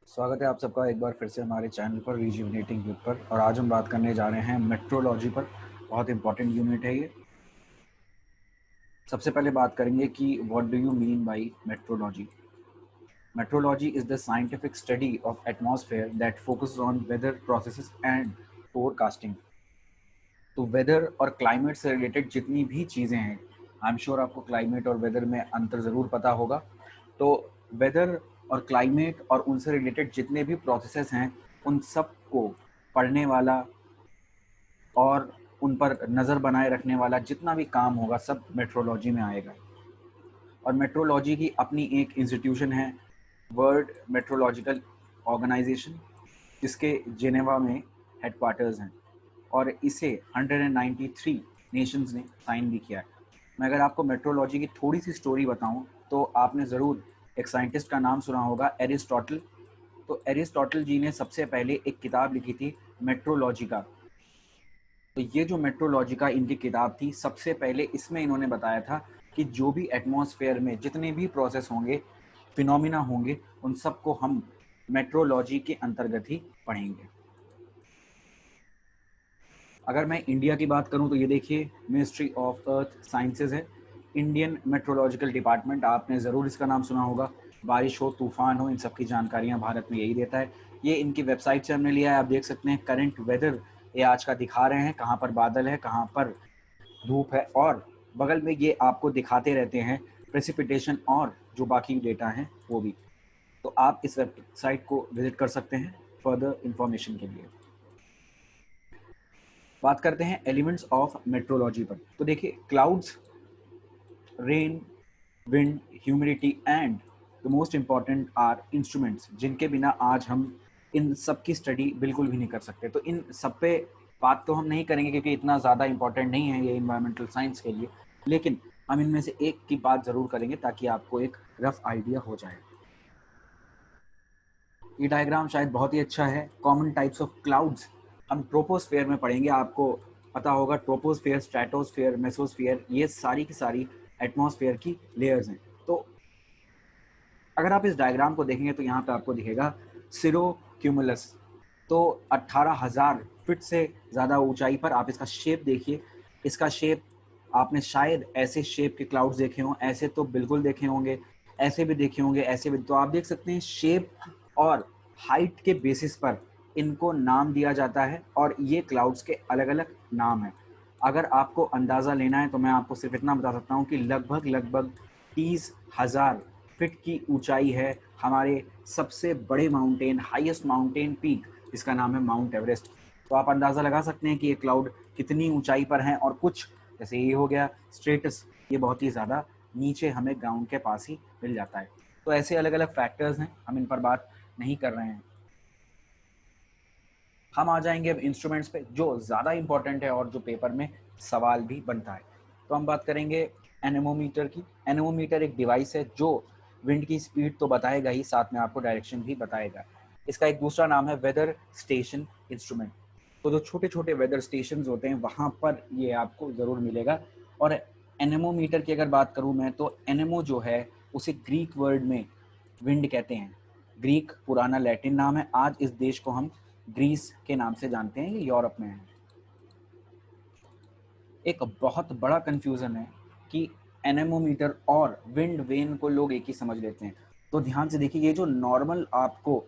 स्वागत है आप सबका एक बार फिर से हमारे चैनल पर रिजुविनेटिंग यूथ पर। और आज हम बात करने जा रहे हैं मेट्रोलॉजी पर। बहुत इंपॉर्टेंट यूनिट है ये। सबसे पहले बात करेंगे कि what do you mean by metrology. Metrology is the scientific study of atmosphere that focuses on whether processes and forecasting. तो वेदर और क्लाइमेट से रिलेटेड जितनी भी चीज़ें हैं, आई एम श्योर आपको क्लाइमेट और वेदर में अंतर ज़रूर पता होगा। तो वेदर और क्लाइमेट और उनसे रिलेटेड जितने भी प्रोसेसेस हैं, उन सब को पढ़ने वाला और उन पर नज़र बनाए रखने वाला जितना भी काम होगा सब मेट्रोलॉजी में आएगा। और मेट्रोलॉजी की अपनी एक इंस्टीट्यूशन है, वर्ल्ड मेट्रोलॉजिकल ऑर्गेनाइजेशन, जिसके जेनेवा में हेडक्वार्टर्स हैं और इसे 193 नेशंस ने साइन भी किया है। मैं अगर आपको मेट्रोलॉजी की थोड़ी सी स्टोरी बताऊं तो आपने ज़रूर एक साइंटिस्ट का नाम सुना होगा, एरिस्टोटल। तो एरिस्टोटल जी ने सबसे पहले एक किताब लिखी थी, मेट्रोलॉजिका। तो ये जो मेट्रोलॉजिका इनकी किताब थी, सबसे पहले इसमें इन्होंने बताया था कि जो भी एटमॉस्फेयर में जितने भी प्रोसेस होंगे, फिनोमिना होंगे, उन सबको हम मेट्रोलॉजी के अंतर्गत ही पढ़ेंगे। अगर मैं इंडिया की बात करूं तो ये देखिए, मिनिस्ट्री ऑफ अर्थ साइंसेज है, इंडियन मेट्रोलॉजिकल डिपार्टमेंट, आपने ज़रूर इसका नाम सुना होगा। बारिश हो, तूफान हो, इन सब की जानकारियां भारत में यही देता है। ये इनकी वेबसाइट से हमने लिया है। आप देख सकते हैं करंट वेदर ये आज का दिखा रहे हैं, कहाँ पर बादल है, कहाँ पर धूप है, और बगल में ये आपको दिखाते रहते हैं प्रेसिपिटेशन और जो बाकी डेटा हैं वो भी। तो आप इस वेबसाइट को विजिट कर सकते हैं फर्दर इंफॉर्मेशन के लिए। बात करते हैं एलिमेंट्स ऑफ मेट्रोलॉजी पर। तो देखिए, clouds, rain, wind, humidity and the most important are instruments, जिनके बिना आज हम इन सब की स्टडी बिल्कुल भी नहीं कर सकते। तो इन सब पे बात तो हम नहीं करेंगे क्योंकि इतना ज़्यादा इंपॉर्टेंट नहीं है ये इन्वायरमेंटल साइंस के लिए, लेकिन हम इनमें से एक की बात ज़रूर करेंगे ताकि आपको एक रफ आइडिया हो जाए। ये डायग्राम शायद बहुत ही अच्छा है। कॉमन टाइप्स ऑफ क्लाउड्स हम ट्रोपोस्फेयर में पढ़ेंगे। आपको पता होगा ट्रोपोस्फेयर, स्ट्रेटोस्फेयर, मेसोस्फेयर, ये सारी की सारी एटमॉस्फेयर की लेयर्स हैं। तो अगर आप इस डायग्राम को देखेंगे तो यहाँ पे आपको दिखेगा सिरो क्यूमुलस। तो 18,000 फीट से ज़्यादा ऊंचाई पर आप इसका शेप देखिए। इसका शेप आपने शायद ऐसे शेप के क्लाउड्स देखे हों, ऐसे तो बिल्कुल देखे होंगे, ऐसे भी देखे होंगे, ऐसे भी। तो आप देख सकते हैं शेप और हाइट के बेसिस पर इनको नाम दिया जाता है और ये क्लाउड्स के अलग अलग नाम हैं। अगर आपको अंदाज़ा लेना है तो मैं आपको सिर्फ इतना बता सकता हूँ कि लगभग लगभग 30,000 फीट की ऊंचाई है हमारे सबसे बड़े माउंटेन, हाईएस्ट माउंटेन पीक, जिसका नाम है माउंट एवरेस्ट। तो आप अंदाज़ा लगा सकते हैं कि ये क्लाउड कितनी ऊंचाई पर हैं। और कुछ जैसे ये हो गया स्ट्रेटस, ये बहुत ही ज़्यादा नीचे हमें ग्राउंड के पास ही मिल जाता है। तो ऐसे अलग अलग फैक्टर्स हैं, हम इन पर बात नहीं कर रहे हैं। हम आ जाएंगे अब इंस्ट्रूमेंट्स पे, जो ज़्यादा इंपॉर्टेंट है और जो पेपर में सवाल भी बनता है। तो हम बात करेंगे एनेमोमीटर की। एनेमोमीटर एक डिवाइस है जो विंड की स्पीड तो बताएगा ही, साथ में आपको डायरेक्शन भी बताएगा। इसका एक दूसरा नाम है वेदर स्टेशन इंस्ट्रूमेंट। तो जो छोटे छोटे वेदर स्टेशन होते हैं वहाँ पर ये आपको ज़रूर मिलेगा। और एनेमोमीटर की अगर बात करूँ मैं, तो एनेमो जो है उसे ग्रीक वर्ड में विंड कहते हैं। ग्रीक पुराना लैटिन नाम है। आज इस देश को हम ग्रीस के नाम से जानते हैं, ये यूरोप में है। एक बहुत बड़ा कंफ्यूजन है कि एनेमोमीटर और विंड वेन को लोग एक ही समझ लेते हैं। तो ध्यान से देखिए, ये जो नॉर्मल आपको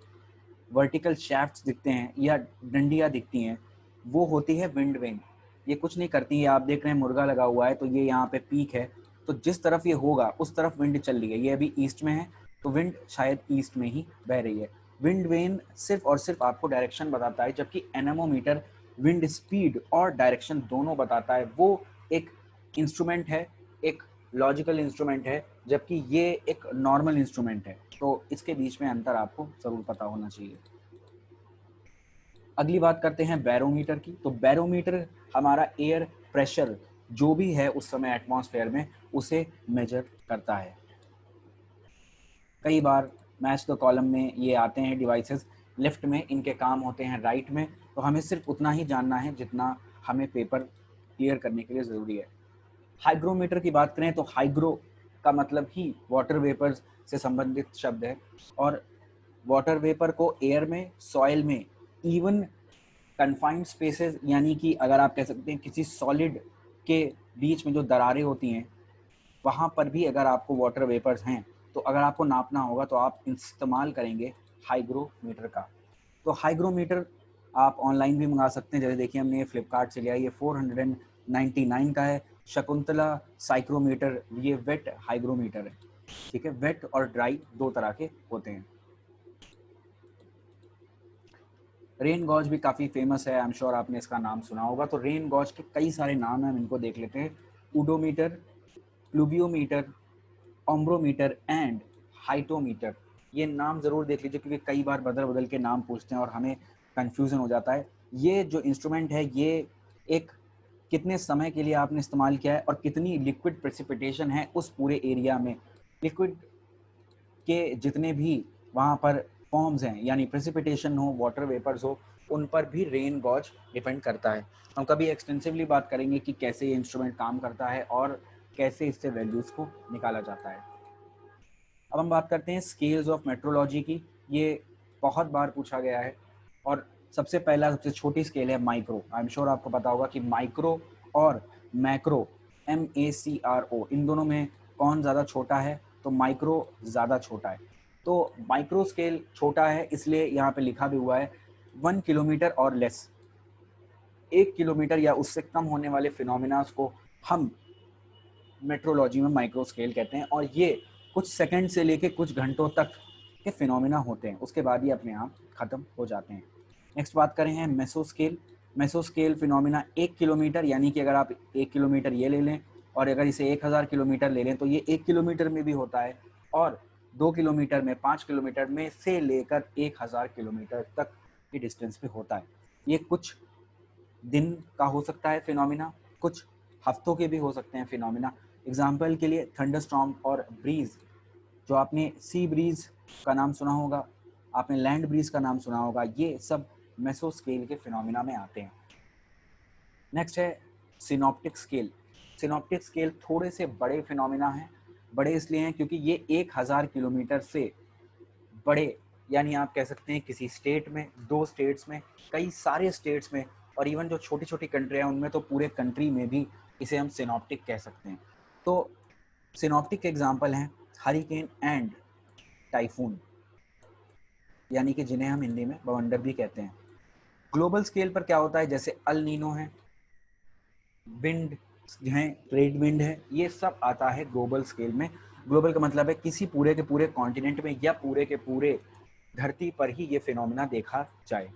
वर्टिकल शैफ्ट्स दिखते हैं या डंडियाँ दिखती हैं, वो होती है विंड वेन। ये कुछ नहीं करती है। आप देख रहे हैं मुर्गा लगा हुआ है, तो ये यहाँ पे पीक है, तो जिस तरफ ये होगा उस तरफ विंड चल रही है। ये अभी ईस्ट में है तो विंड शायद ईस्ट में ही बह रही है। विंड वेन सिर्फ और सिर्फ आपको डायरेक्शन बताता है, जबकि एनेमोमीटर विंड स्पीड और डायरेक्शन दोनों बताता है। वो एक इंस्ट्रूमेंट है, एक लॉजिकल इंस्ट्रूमेंट है, जबकि ये एक नॉर्मल इंस्ट्रूमेंट है। तो इसके बीच में अंतर आपको ज़रूर पता होना चाहिए। अगली बात करते हैं बैरोमीटर की। तो बैरोमीटर हमारा एयर प्रेशर जो भी है उस समय एटमॉस्फेयर में, उसे मेजर करता है। कई बार मैच द कॉलम में ये आते हैं डिवाइसेस, लेफ्ट में इनके काम होते हैं राइट में। तो हमें सिर्फ उतना ही जानना है जितना हमें पेपर क्लियर करने के लिए ज़रूरी है। हाइग्रोमीटर की बात करें तो हाइग्रो का मतलब ही वाटर वेपर्स से संबंधित शब्द है। और वाटर वेपर को एयर में, सॉइल में, इवन कन्फाइंड स्पेसेस, यानी कि अगर आप कह सकते हैं किसी सॉलिड के बीच में जो दरारें होती हैं वहाँ पर भी अगर आपको वाटर वेपर्स हैं तो अगर आपको नापना होगा तो आप इस्तेमाल करेंगे हाइग्रोमीटर का। तो हाइग्रोमीटर आप ऑनलाइन भी मंगा सकते हैं, जैसे देखिए हमने ये फ्लिपकार्ट से लिया, ये 499 का है। शकुंतला साइक्रोमीटर, ये वेट हाइग्रोमीटर है, ठीक है। वेट और ड्राई दो तरह के होते हैं। रेन गॉज भी काफ़ी फेमस है, आई एम श्योर आपने इसका नाम सुना होगा। तो रेन गॉज के कई सारे नाम हैं, हम इनको देख लेते हैं। उडोमीटर, प्लूवियोमीटर, ओम्ब्रोमीटर एंड हाइटोमीटर। ये नाम ज़रूर देख लीजिए क्योंकि कई बार बदल बदल के नाम पूछते हैं और हमें कन्फ्यूज़न हो जाता है। ये जो इंस्ट्रूमेंट है ये एक कितने समय के लिए आपने इस्तेमाल किया है और कितनी लिक्विड प्रेसिपिटेशन है उस पूरे एरिया में, लिक्विड के जितने भी वहाँ पर फॉर्म्स हैं, यानी प्रेसिपिटेशन हो, वाटर वेपर्स हो, उन पर भी रेन गॉज डिपेंड करता है। हम कभी एक्सटेंसिवली बात करेंगे कि कैसे ये इंस्ट्रूमेंट काम करता है और कैसे इससे वैल्यूज़ को निकाला जाता है। अब हम बात करते हैं स्केल्स ऑफ मेट्रोलॉजी की। ये बहुत बार पूछा गया है और सबसे पहला, सबसे छोटी स्केल है माइक्रो। आई एम श्योर आपको पता होगा कि माइक्रो और मैक्रो, MACRO, इन दोनों में कौन ज़्यादा छोटा है? तो माइक्रो ज़्यादा छोटा है। तो माइक्रो स्केल छोटा है इसलिए यहाँ पे लिखा भी हुआ है 1 किलोमीटर और लेस। 1 किलोमीटर या उससे कम होने वाले फिनोमिनास को हम मेट्रोलॉजी में माइक्रो स्केल कहते हैं और ये कुछ सेकंड से लेके कुछ घंटों तक के फिनोमिना होते हैं, उसके बाद ये अपने आप खत्म हो जाते हैं। नेक्स्ट बात करें हैं meso scale. Meso scale phenomena 1 kilometre, यानी कि अगर आप 1 किलोमीटर ये ले लें और अगर इसे 1000 किलोमीटर ले लें तो ये 1 किलोमीटर में भी होता है और 2 किलोमीटर में, 5 किलोमीटर में से लेकर 1000 किलोमीटर तक की डिस्टेंस पे होता है। ये कुछ दिन का हो सकता है फिनोमिना, कुछ हफ्तों के भी हो सकते हैं फिनोमिना। एग्जाम्पल के लिए थंडरस्टॉर्म और ब्रीज, जो आपने सी ब्रीज का नाम सुना होगा, आपने लैंड ब्रीज का नाम सुना होगा, ये सब मेसो स्केल के फिनोमिना में आते हैं। नेक्स्ट है सिनॉप्टिक स्केल। सिनॉप्टिक स्केल थोड़े से बड़े फिनोमिना हैं। बड़े इसलिए हैं क्योंकि ये 1000 किलोमीटर से बड़े, यानी आप कह सकते हैं किसी स्टेट में, 2 स्टेट्स में, कई सारे स्टेट्स में, और इवन जो छोटी छोटी कंट्रियाँ हैं उनमें तो पूरे कंट्री में भी इसे हम सिनॉप्टिक कह सकते हैं। तो सिनॉप्टिक के एग्जाम्पल हैं हरिकेन एंड टाइफून, यानी कि जिन्हें हम हिंदी में बवंडर भी कहते हैं। ग्लोबल स्केल पर क्या होता है, जैसे अल नीनो है, विंड हैं, ट्रेड विंड है, ये सब आता है ग्लोबल स्केल में। ग्लोबल का मतलब है किसी पूरे के पूरे कॉन्टिनेंट में या पूरे के पूरे धरती पर ही ये फिनोमिना देखा जाए।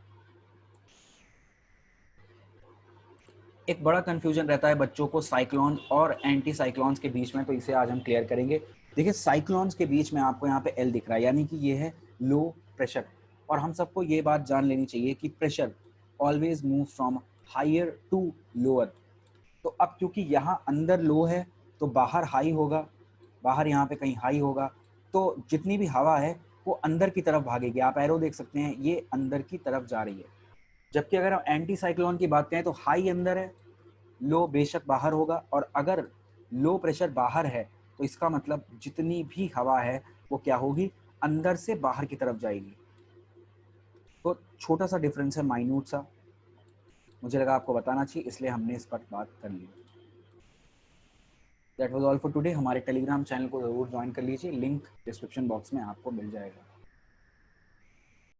एक बड़ा कंफ्यूजन रहता है बच्चों को साइक्लोन और एंटी साइक्लोन्स के बीच में, तो इसे आज हम क्लियर करेंगे। देखिए साइक्लोन्स के बीच में आपको यहाँ पे एल दिख रहा है, यानी कि ये है लो प्रेशर, और हम सबको ये बात जान लेनी चाहिए कि pressure always move from higher to lower. तो अब क्योंकि यहाँ अंदर लो है तो बाहर हाई होगा, बाहर यहाँ पे कहीं हाई होगा, तो जितनी भी हवा है वो अंदर की तरफ भागेगी। आप एरो देख सकते हैं, ये अंदर की तरफ जा रही है। जबकि अगर हम एंटी साइक्लोन की बात करें तो हाई अंदर है, लो बेशक बाहर होगा, और अगर लो प्रेशर बाहर है तो इसका मतलब जितनी भी हवा है वो क्या होगी, अंदर से बाहर की तरफ जाएगी। तो छोटा सा डिफरेंस है, माइन्यूट सा, मुझे लगा आपको बताना चाहिए इसलिए हमने इस पर बात कर ली। That was all for today. हमारे टेलीग्राम चैनल को ज़रूर ज्वाइन कर लीजिए, लिंक डिस्क्रिप्शन बॉक्स में आपको मिल जाएगा।